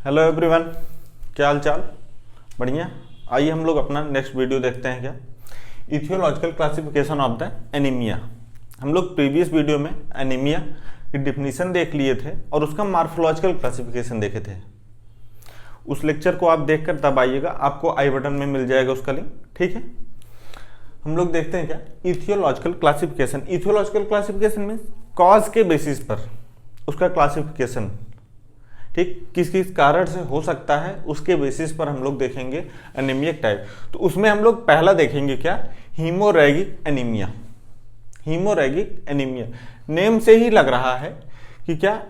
Hello everyone, क्या हाल चाल। बढ़िया। आइए हम लोग अपना नेक्स्ट वीडियो देखते हैं। क्या aetiological classification of the anaemia. हम लोग प्रीवियस वीडियो में एनीमिया की डिफिनीशन देख लिए थे और उसका मार्फोलॉजिकल क्लासिफिकेशन देखे थे। उस लेक्चर को आप देखकर तब आइएगा, आपको आई बटन में मिल जाएगा उसका लिंक। ठीक है, हम लोग देखते हैं क्या इथियोलॉजिकल क्लासिफिकेशन। इथियोलॉजिकल क्लासिफिकेशन में कॉज के बेसिस पर उसका क्लासिफिकेशन, ठीक, किस किस कारण से हो सकता है उसके बेसिस पर हम लोग देखेंगे एनीमिया टाइप। तो उसमें हम लोग पहला देखेंगे क्या, हीमोरैगिक एनीमिया। हीमोरैगिक एनीमिया नेम से ही लग रहा है कि क्या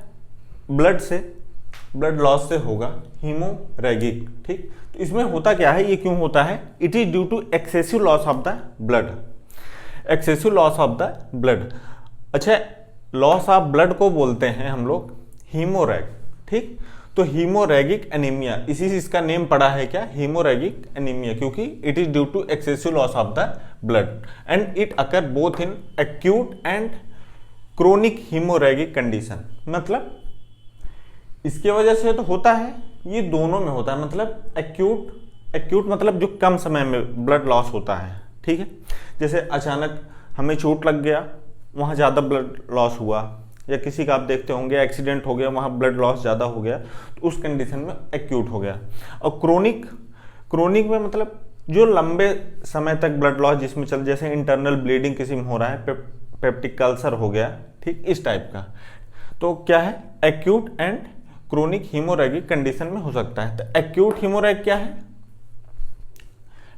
ब्लड लॉस से होगा हीमोरैगिक। ठीक, तो इसमें होता क्या है, ये क्यों होता है? It is due to excessive loss of the blood. Excessive loss of the blood. अच्छा, लॉस ऑफ ब्लड को बोलते हैं हम लोग हीमोरैग। ठीक, तो हीमोरैगिक एनीमिया, इसी से इसका नेम पड़ा है क्या, हीमोरैगिक एनीमिया, क्योंकि it is due to excessive loss of the blood and it occur both in acute and chronic haemorrhagic condition. मतलब इसके वजह से तो होता है, ये दोनों में होता है। मतलब एक्यूट मतलब जो कम समय में ब्लड लॉस होता है। ठीक है, जैसे अचानक हमें चोट लग गया, वहाँ ज़्यादा ब्लड लॉस हुआ, या किसी का आप देखते होंगे एक्सीडेंट हो गया, वहाँ ब्लड लॉस ज़्यादा हो गया, तो उस कंडीशन में एक्यूट हो गया। और क्रोनिक में मतलब जो लंबे समय तक ब्लड लॉस जिसमें चल, जैसे इंटरनल ब्लीडिंग किसी में हो रहा है, पेप्टिक अल्सर हो गया, ठीक, इस टाइप का। तो क्या है, acute and chronic haemorrhagic condition में हो सकता है। तो एक्यूट हीमोरैग क्या है,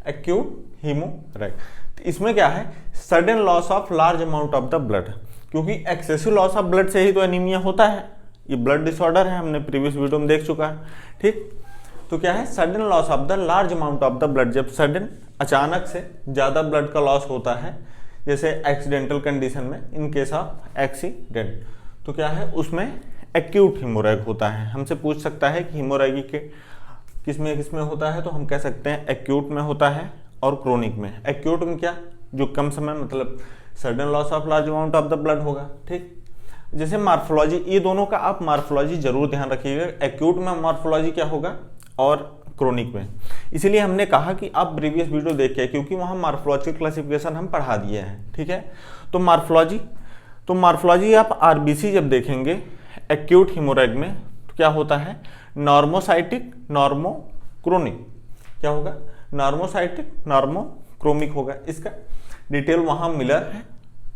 एक्यूट हीमोरैग, तो इसमें क्या है, sudden loss of large amount of the blood, क्योंकि एक्सेसिव लॉस ऑफ ब्लड से ही तो एनीमिया होता है। ये ब्लड डिसऑर्डर है, हमने प्रीवियस वीडियो में देख चुका है। ठीक, तो क्या है, sudden loss of the large amount of the blood. जब सडन अचानक से ज़्यादा ब्लड का लॉस होता है, जैसे एक्सीडेंटल कंडीशन में, इन केस ऑफ एक्सीडेंट, तो क्या है, उसमें एक्यूट हीमोरैग होता है। हमसे पूछ सकता है कि हीमोरैगी के किसमें होता है, तो हम कह सकते हैं एक्यूट में होता है और क्रोनिक में। एक्यूट में क्या, जो कम समय, मतलब sudden loss of large amount of the blood होगा। ठीक, जैसे मार्फोलॉजी, ये दोनों का आप मार्फोलॉजी जरूर ध्यान रखिएगा, एक्यूट में मार्फोलॉजी क्या होगा और क्रोनिक में। इसीलिए हमने कहा कि आप प्रीवियस वीडियो देखिए, क्योंकि वहाँ मार्फोलॉजिकल क्लासिफिकेशन हम पढ़ा दिए हैं। ठीक है, तो मार्फोलॉजी आप आरबीसी जब देखेंगे एक्यूट हीमोरैग में, तो क्या होता है, नॉर्मोसाइटिक नॉर्मोक्रोनिक, क्या होगा, नॉर्मोसाइटिक नॉर्मोक्रोमिक होगा। इसका डिटेल वहाँ मिलर है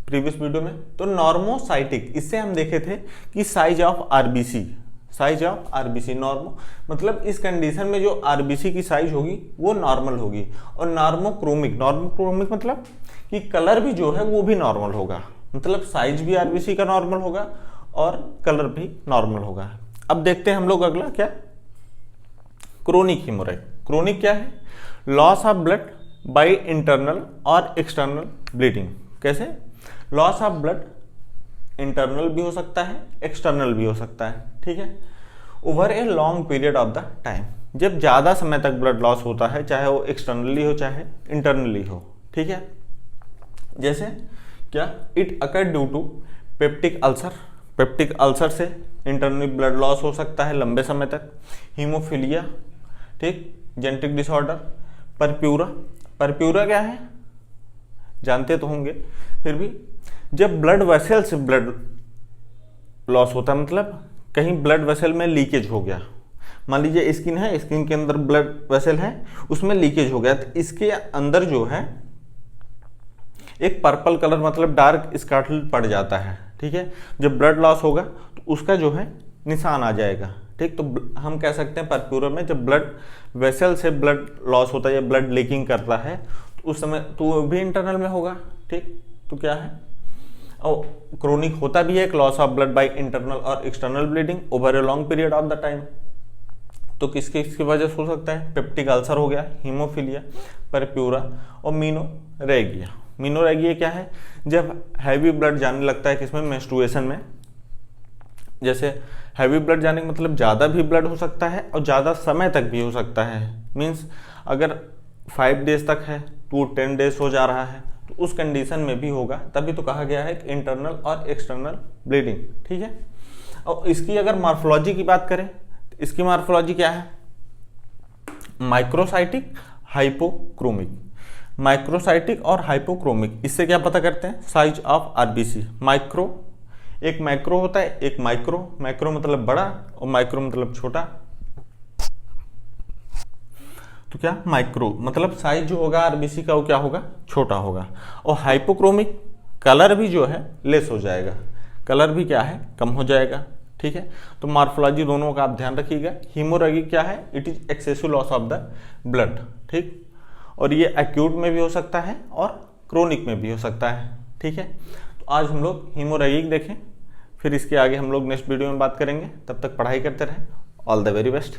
प्रीवियस वीडियो में। तो नॉर्मोसाइटिक, इससे हम देखे थे कि साइज ऑफ आरबीसी नॉर्मो, मतलब इस कंडीशन में जो आरबीसी की साइज होगी वो नॉर्मल होगी। और नॉर्मोक्रोमिक मतलब कि कलर भी जो है वो भी नॉर्मल होगा, मतलब साइज भी आरबीसी का नॉर्मल होगा और कलर भी नॉर्मल होगा। अब देखते हैं हम लोग अगला क्या, क्रोनिक हीमोरैग। क्रोनिक क्या है, loss of blood by internal और एक्सटर्नल ब्लीडिंग। कैसे, लॉस ऑफ ब्लड इंटरनल भी हो सकता है, एक्सटर्नल भी हो सकता है। ठीक है, over a long period of the time, जब ज़्यादा समय तक ब्लड लॉस होता है, चाहे वो एक्सटर्नली हो चाहे इंटरनली हो। ठीक है, जैसे क्या, it occur due to peptic ulcer से इंटरनली ब्लड लॉस हो सकता है लंबे समय तक। हीमोफीलिया, ठीक, जेनेटिक डिसऑर्डर। परप्यूरा क्या है, जानते तो होंगे, फिर भी जब ब्लड वेसल से ब्लड लॉस होता है, मतलब कहीं ब्लड वेसल में लीकेज हो गया, मान लीजिए स्किन है, स्किन के अंदर ब्लड वेसल है, उसमें लीकेज हो गया, तो इसके अंदर जो है एक पर्पल कलर, मतलब डार्क स्कार्लेट पड़ जाता है। ठीक है, जब ब्लड लॉस होगा तो उसका जो है निशान आ जाएगा। ठीक, तो हम कह सकते हैं परप्यूरा में जब ब्लड वेसल से ब्लड लॉस होता है या ब्लड लीकिंग करता है, तो उस समय तो वो भी इंटरनल में होगा। ठीक, तो क्या है, और क्रोनिक होता भी है एक loss of blood by internal और external bleeding over a long period of the time. तो किसकी वजह से हो सकता है, पेप्टिक अल्सर हो गया, हीमोफीलिया, परप्यूरा और मीनोरैगिया। मीनोरैगिया क्या है, जब हैवी ब्लड जाने लगता है किसमें, मेंस्ट्रुएशन में। जैसे हैवी ब्लड जाने का मतलब ज़्यादा भी ब्लड हो सकता है और ज़्यादा समय तक भी हो सकता है। मीन्स अगर 5 डेज तक है तो 10 डेज हो जा रहा है, तो उस कंडीशन में भी होगा। तभी तो कहा गया है कि इंटरनल और एक्सटर्नल ब्लीडिंग। ठीक है, और इसकी अगर मार्फोलॉजी की बात करें, इसकी मार्फोलॉजी क्या है? Microcytic, hypochromic. माइक्रोसाइटिक और हाइपोक्रोमिक, इससे क्या पता करते हैं? Size of RBC. माइक्रो, एक मैक्रो होता है, एक माइक्रो। मैक्रो मतलब बड़ा और माइक्रो मतलब छोटा। तो क्या माइक्रो मतलब साइज जो होगा आरबीसी का वो क्या होगा? छोटा होगा। और हाइपोक्रोमिक कलर भी जो है लेस हो जाएगा, कलर भी क्या है? कम हो जाएगा। ठीक है, तो मार्फोलॉजी दोनों का आप ध्यान रखिएगा। हीमोरेगिक क्या है? It is excessive loss of the blood. ठीक, और ये एक्यूट में भी हो सकता है और क्रोनिक में भी हो सकता है। ठीक है, तो आज हम लोग हीमोरेगिक देखें, फिर इसके आगे हम लोग नेक्स्ट वीडियो में बात करेंगे। तब तक पढ़ाई करते रहें। All the very best.